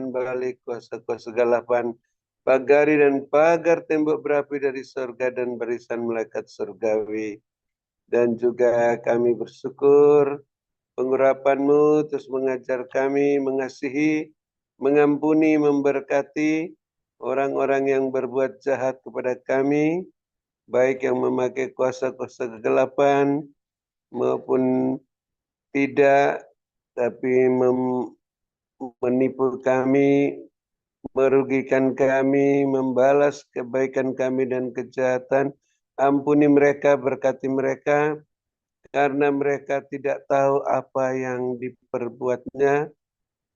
menahan balik kuasa-kuasa kegelapan, pagari dan pagar tembok berapi dari surga dan barisan malaikat surgawi. Dan juga kami bersyukur pengurapan-Mu terus mengajar kami mengasihi, mengampuni, memberkati orang-orang yang berbuat jahat kepada kami, baik yang memakai kuasa-kuasa kegelapan maupun tidak, tapi menipu kami, merugikan kami, membalas kebaikan kami dan kejahatan. Ampuni mereka, berkati mereka, karena mereka tidak tahu apa yang diperbuatnya.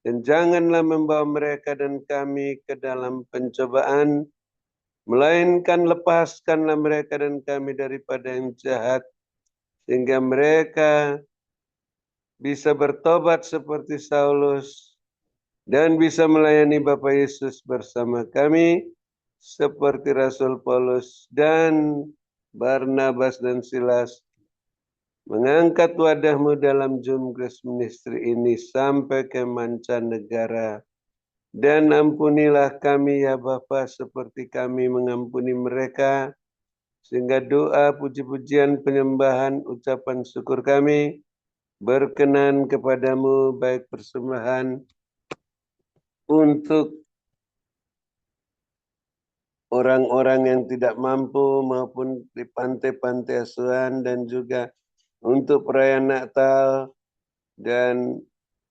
Dan janganlah membawa mereka dan kami ke dalam pencobaan, melainkan lepaskanlah mereka dan kami daripada yang jahat, sehingga mereka bisa bertobat seperti Saulus, dan bisa melayani Bapa Yesus bersama kami, seperti Rasul Paulus dan Barnabas dan Silas, mengangkat wadahmu dalam Zoom Grace Ministry ini sampai ke mancanegara. Dan ampunilah kami ya Bapa seperti kami mengampuni mereka, sehingga doa, puji-pujian, penyembahan, ucapan syukur kami berkenan kepadamu, baik persembahan untuk orang-orang yang tidak mampu maupun di pantai-pantai asuhan, dan juga untuk perayaan Natal dan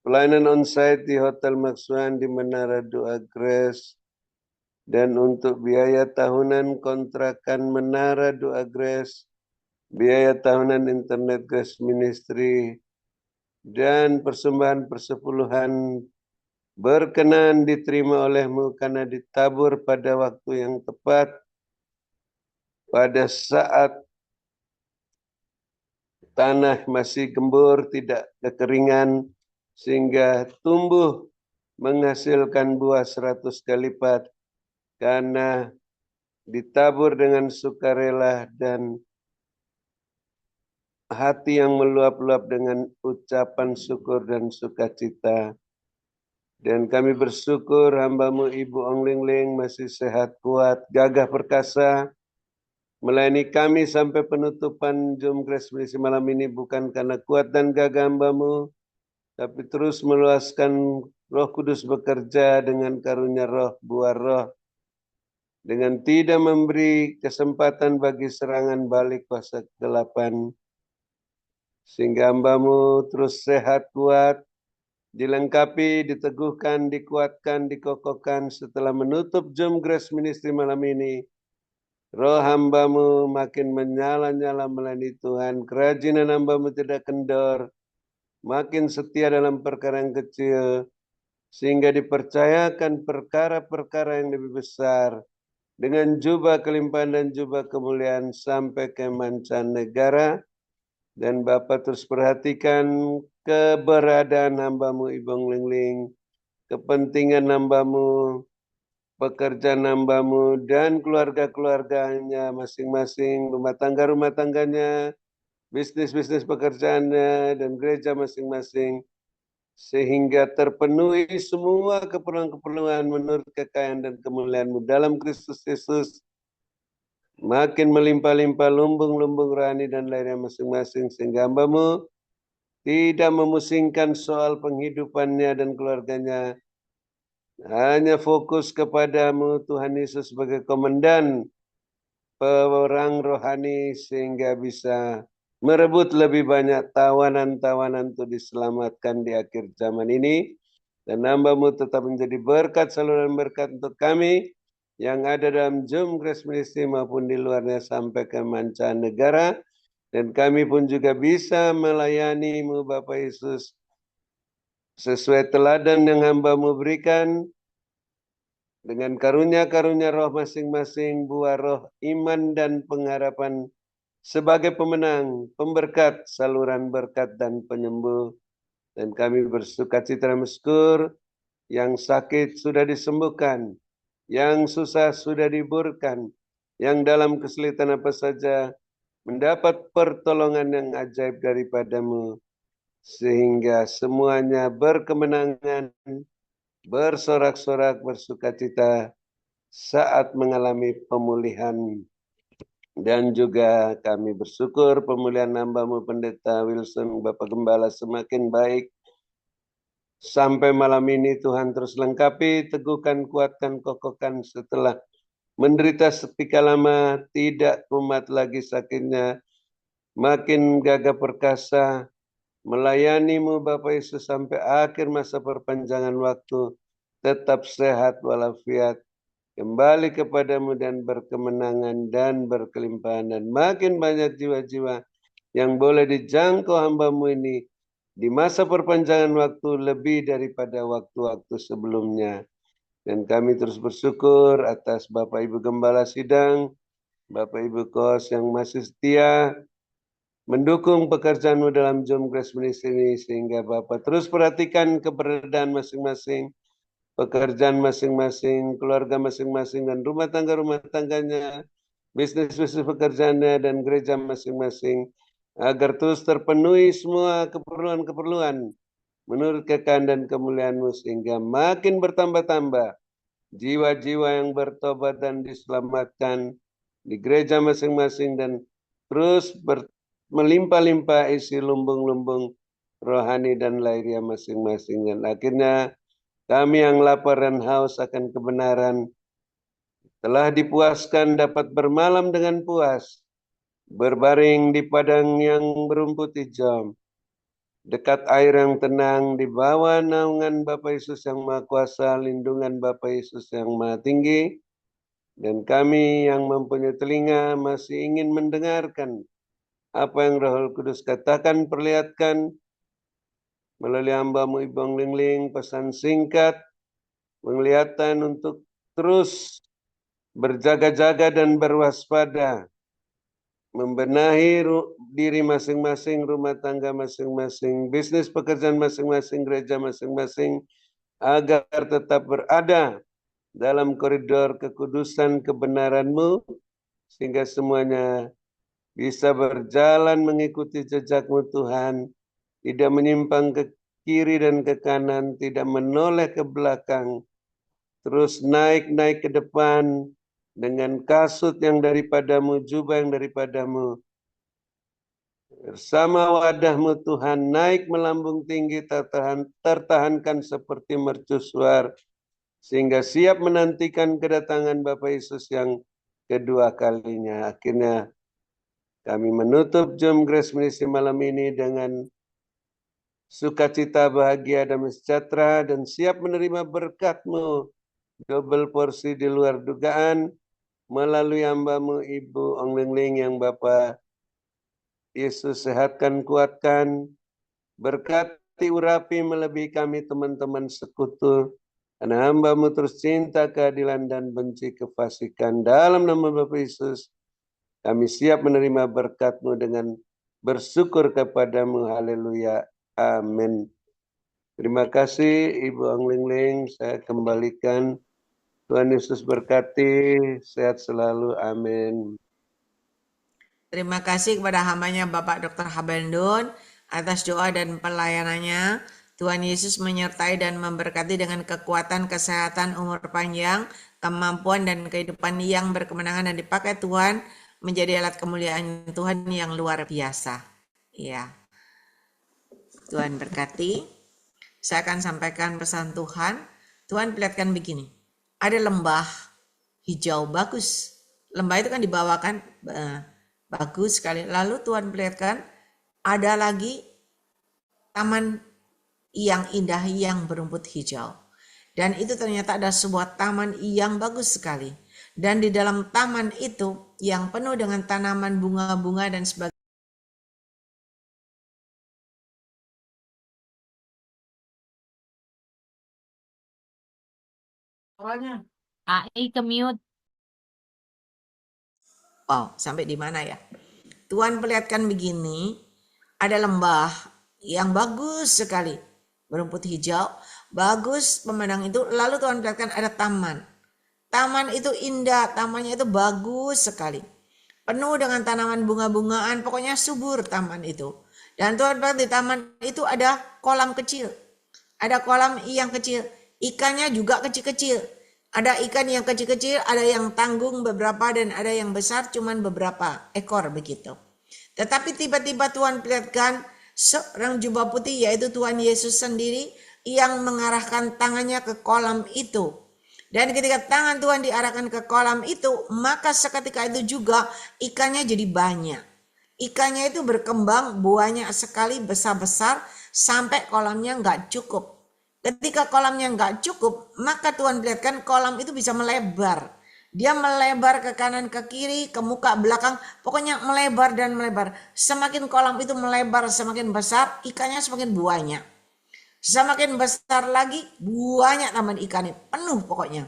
pelayanan onsite di Hotel Maksuhan di Menara Doa Grace, dan untuk biaya tahunan kontrakan Menara Doa Grace, biaya tahunan Internet Grace Ministry, dan persembahan persepuluhan berkenan diterima oleh-Mu karena ditabur pada waktu yang tepat, pada saat tanah masih gembur, tidak kekeringan, sehingga tumbuh menghasilkan buah 100 kali lipat, karena ditabur dengan sukarela dan hati yang meluap-luap dengan ucapan syukur dan sukacita. Dan kami bersyukur hamba-Mu Ibu Ong Ling Ling masih sehat, kuat, gagah perkasa, melayani kami sampai penutupan Zoom Grace Ministry malam ini, bukan karena kuat dan gagah hamba-Mu, tapi terus meluaskan Roh Kudus bekerja dengan karunia roh, buah roh, dengan tidak memberi kesempatan bagi serangan balik kuasa kegelapan, sehingga hamba-Mu terus sehat, kuat, dilengkapi, diteguhkan, dikuatkan, dikokohkan setelah menutup Zoom Grace Ministry malam ini. Roh hamba-Mu makin menyala-nyala melayani Tuhan. Kerajinan hamba-Mu tidak kendor, makin setia dalam perkara yang kecil, sehingga dipercayakan perkara-perkara yang lebih besar dengan jubah kelimpahan dan jubah kemuliaan sampai ke mancanegara. Dan Bapa terus perhatikan keberadaan hamba-Mu Ibu Ong Ling Ling, kepentingan hamba-Mu, pekerjaan hamba-Mu, dan keluarga-keluarganya masing-masing, rumah tangganya, bisnis-bisnis pekerjaannya, dan gereja masing-masing, sehingga terpenuhi semua keperluan-keperluan menurut kekayaan dan kemuliaan-Mu dalam Kristus Yesus, makin melimpah-limpah lumbung-lumbung rohani dan lainnya masing-masing, sehingga hamba-Mu tidak memusingkan soal penghidupannya dan keluarganya, hanya fokus kepadamu Tuhan Yesus sebagai komandan perang rohani, sehingga bisa merebut lebih banyak tawanan-tawanan untuk diselamatkan di akhir zaman ini. Dan hamba-Mu tetap menjadi berkat, saluran berkat untuk kami yang ada dalam Zoom Grace Ministry maupun di luarnya sampai ke mancanegara. Dan kami pun juga bisa melayani-Mu Bapak Yesus sesuai teladan yang hamba-Mu berikan, dengan karunia-karunia roh masing-masing, buah roh, iman dan pengharapan sebagai pemenang, pemberkat, saluran berkat dan penyembuh. Dan kami bersukacita dan bersyukur, yang sakit sudah disembuhkan, yang susah sudah diburkan, yang dalam kesulitan apa saja mendapat pertolongan yang ajaib daripada-Mu, sehingga semuanya berkemenangan bersorak-sorak, bersukacita saat mengalami pemulihan. Dan juga kami bersyukur pemulihan hamba-Mu Pendeta Wilson, Bapak Gembala semakin baik. Sampai malam ini Tuhan terus lengkapi, teguhkan, kuatkan, kokohkan setelah menderita setika lama, tidak kumat lagi sakitnya, makin gagah perkasa, melayani-Mu Bapak Yesus sampai akhir masa perpanjangan waktu, tetap sehat walafiat, kembali kepadamu dan berkemenangan dan berkelimpahan, dan makin banyak jiwa-jiwa yang boleh dijangkau hamba-Mu ini di masa perpanjangan waktu lebih daripada waktu-waktu sebelumnya. Dan kami terus bersyukur atas Bapak Ibu Gembala Sidang, Bapak Ibu Kos yang masih setia mendukung pekerjaan-Mu dalam Zoom Grace Ministry ini, sehingga Bapak terus perhatikan keberadaan masing-masing, pekerjaan masing-masing, keluarga masing-masing, dan rumah tangganya, bisnis-bisnis pekerjaannya, dan gereja masing-masing, agar terus terpenuhi semua keperluan-keperluan menurut kehendak dan kemuliaan-Mu, sehingga makin bertambah-tambah jiwa-jiwa yang bertobat dan diselamatkan di gereja masing-masing, dan terus melimpah-limpah isi lumbung-lumbung rohani dan lahiriah masing-masing. Dan akhirnya kami yang lapar dan haus akan kebenaran telah dipuaskan, dapat bermalam dengan puas, berbaring di padang yang berumput hijau, dekat air yang tenang, di bawah naungan Bapa Yesus yang Maha Kuasa, lindungan Bapa Yesus yang Maha Tinggi. Dan kami yang mempunyai telinga masih ingin mendengarkan apa yang Roh Kudus katakan, perlihatkan melalui hamba-Mu Ibu Lingling, pesan singkat, penglihatan untuk terus berjaga-jaga dan berwaspada, membenahi diri masing-masing, rumah tangga masing-masing, bisnis pekerjaan masing-masing, gereja masing-masing, agar tetap berada dalam koridor kekudusan kebenaran-Mu, sehingga semuanya bisa berjalan mengikuti jejak-Mu Tuhan, tidak menyimpang ke kiri dan ke kanan, tidak menoleh ke belakang, terus naik ke depan dengan kasut yang daripada-Mu, jubah yang daripada-Mu, bersama wadah-Mu Tuhan, naik melambung tinggi, tertahankan seperti mercusuar, sehingga siap menantikan kedatangan Bapa Yesus yang kedua kalinya. Akhirnya kami menutup Zoom Grace Ministry malam ini dengan sukacita, bahagia, damai sejahtera, dan siap menerima berkat-Mu, double porsi di luar dugaan, melalui hamba-Mu Ibu Ong Lingling yang Bapak Yesus sehatkan, kuatkan, berkati, urapi melebihi kami teman-teman sekutu, karena hamba-Mu terus cinta, keadilan, dan benci kefasikan. Dalam nama Bapa Yesus, kami siap menerima berkat-Mu dengan bersyukur kepada-Mu. Haleluya. Amin. Terima kasih Ibu Ong Lingling. Saya kembalikan. Tuhan Yesus berkati. Sehat selalu. Amin. Terima kasih kepada hambanya Bapak Dr. Habendun atas doa dan pelayanannya. Tuhan Yesus menyertai dan memberkati dengan kekuatan, kesehatan, umur panjang, kemampuan, dan kehidupan yang berkemenangan, dan dipakai Tuhan menjadi alat kemuliaan Tuhan yang luar biasa. Ya, Tuhan berkati. Saya akan sampaikan pesan Tuhan. Tuhan perlihatkan begini. Ada lembah hijau bagus. Lembah itu kan dibawakan bagus sekali. Lalu Tuhan perlihatkan ada lagi taman yang indah yang berumput hijau. Dan itu ternyata ada sebuah taman yang bagus sekali. Dan di dalam taman itu yang penuh dengan tanaman bunga-bunga dan sebagainya. AI ke mute. Wow, sampai di mana ya? Tuhan perlihatkan begini, ada lembah yang bagus sekali, berumput hijau, bagus memandang itu. Lalu Tuhan perlihatkan ada taman. Taman itu indah, tamannya itu bagus sekali. Penuh dengan tanaman bunga-bungaan, pokoknya subur taman itu. Dan Tuhan perlihatkan di taman itu ada kolam kecil. Ada kolam yang kecil Ikannya juga kecil-kecil. Ada ikan yang kecil-kecil, ada yang tanggung beberapa, dan ada yang besar cuman beberapa ekor begitu. Tetapi tiba-tiba Tuhan perlihatkan seorang jubah putih, yaitu Tuhan Yesus sendiri, yang mengarahkan tangannya ke kolam itu. Dan ketika tangan Tuhan diarahkan ke kolam itu, maka seketika itu juga ikannya jadi banyak. Ikannya itu berkembang, buahnya sekali besar-besar, sampai kolamnya nggak cukup. Ketika kolamnya nggak cukup, maka Tuhan perlihatkan kolam itu bisa melebar. Dia melebar ke kanan, ke kiri, ke muka, belakang, pokoknya melebar dan melebar. Semakin kolam itu melebar, semakin besar, ikannya semakin banyak. Semakin besar lagi, banyak tambahan ikannya, penuh pokoknya.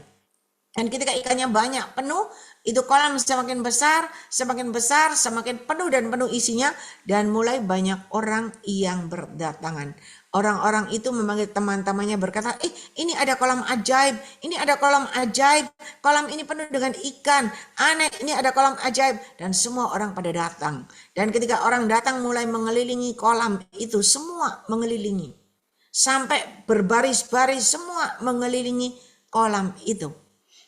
Dan ketika ikannya banyak, penuh, itu kolam semakin besar, semakin penuh dan penuh isinya. Dan mulai banyak orang yang berdatangan. Orang-orang itu memanggil teman-temannya berkata, ini ada kolam ajaib, ini ada kolam ajaib, kolam ini penuh dengan ikan, aneh, ini ada kolam ajaib. Dan semua orang pada datang. Dan ketika orang datang mulai mengelilingi kolam itu, semua mengelilingi. Sampai berbaris-baris semua mengelilingi kolam itu.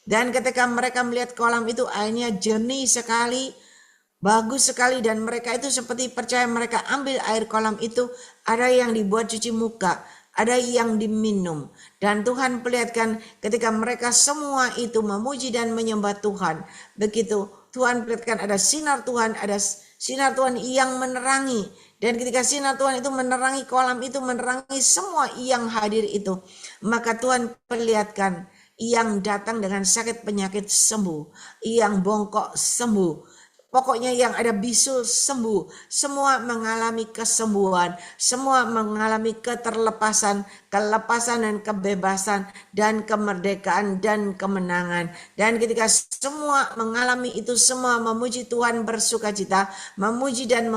Dan ketika mereka melihat kolam itu, airnya jernih sekali, bagus sekali, dan mereka itu seperti percaya mereka ambil air kolam itu, ada yang dibuat cuci muka, ada yang diminum. Dan Tuhan perlihatkan ketika mereka semua itu memuji dan menyembah Tuhan, begitu Tuhan perlihatkan ada sinar Tuhan yang menerangi. Dan ketika sinar Tuhan itu menerangi kolam itu, menerangi semua yang hadir itu, maka Tuhan perlihatkan yang datang dengan sakit penyakit sembuh, yang bongkok sembuh, pokoknya yang ada bisul sembuh, semua mengalami kesembuhan, semua mengalami keterlepasan, kelepasan dan kebebasan, dan kemerdekaan dan kemenangan. Dan ketika semua mengalami itu, semua memuji Tuhan bersukacita, memuji dan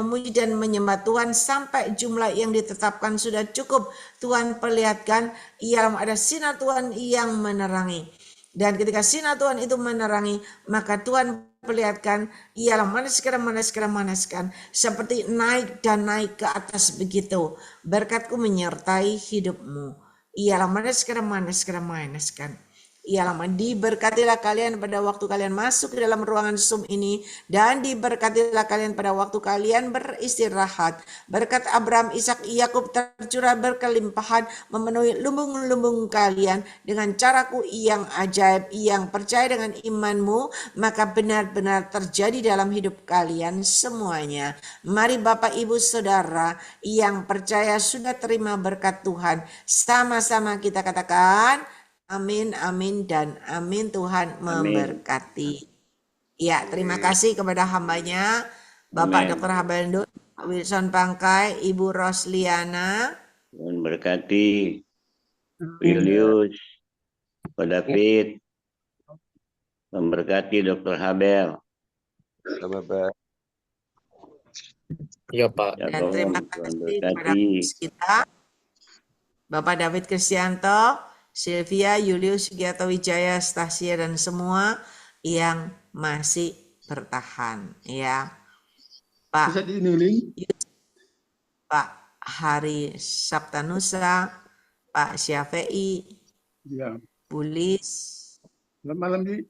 menyembah Tuhan sampai jumlah yang ditetapkan sudah cukup. Tuhan perlihatkan ialah ada sinar Tuhan yang menerangi. Dan ketika sinar Tuhan itu menerangi, maka Tuhan perlihatkan ialah manaskan, seperti naik dan naik ke atas begitu. Berkatku menyertai hidupmu. Ialah manaskan. Ialah diberkatilah kalian pada waktu kalian masuk ke dalam ruangan Zoom ini, dan diberkatilah kalian pada waktu kalian beristirahat. Berkat Abraham, Ishak, Yakub tercurah berkelimpahan memenuhi lumbung-lumbung kalian dengan caraku yang ajaib. Yang percaya dengan imanmu, maka benar-benar terjadi dalam hidup kalian semuanya. Mari Bapak Ibu Saudara yang percaya sudah terima berkat Tuhan, sama-sama kita katakan amin, amin, dan amin. Tuhan memberkati. Ya, terima kasih kepada hambanya, Bapak Dr. Habelndun, Wilson Pangkai, Ibu Rosliana. Tuhan berkati. Julius, Pak David, memberkati Dr. Habel. Bapak. Iya Pak. Dan terima kasih kepada kita, Bapak David Kristianto, Sylvia, Julius, Sugiarto Wijaya, Stasia, dan semua yang masih bertahan, ya. Pak Hari Sabtanusa, Pak Syafei, Ya. Bulis, Selamat malam, Ji.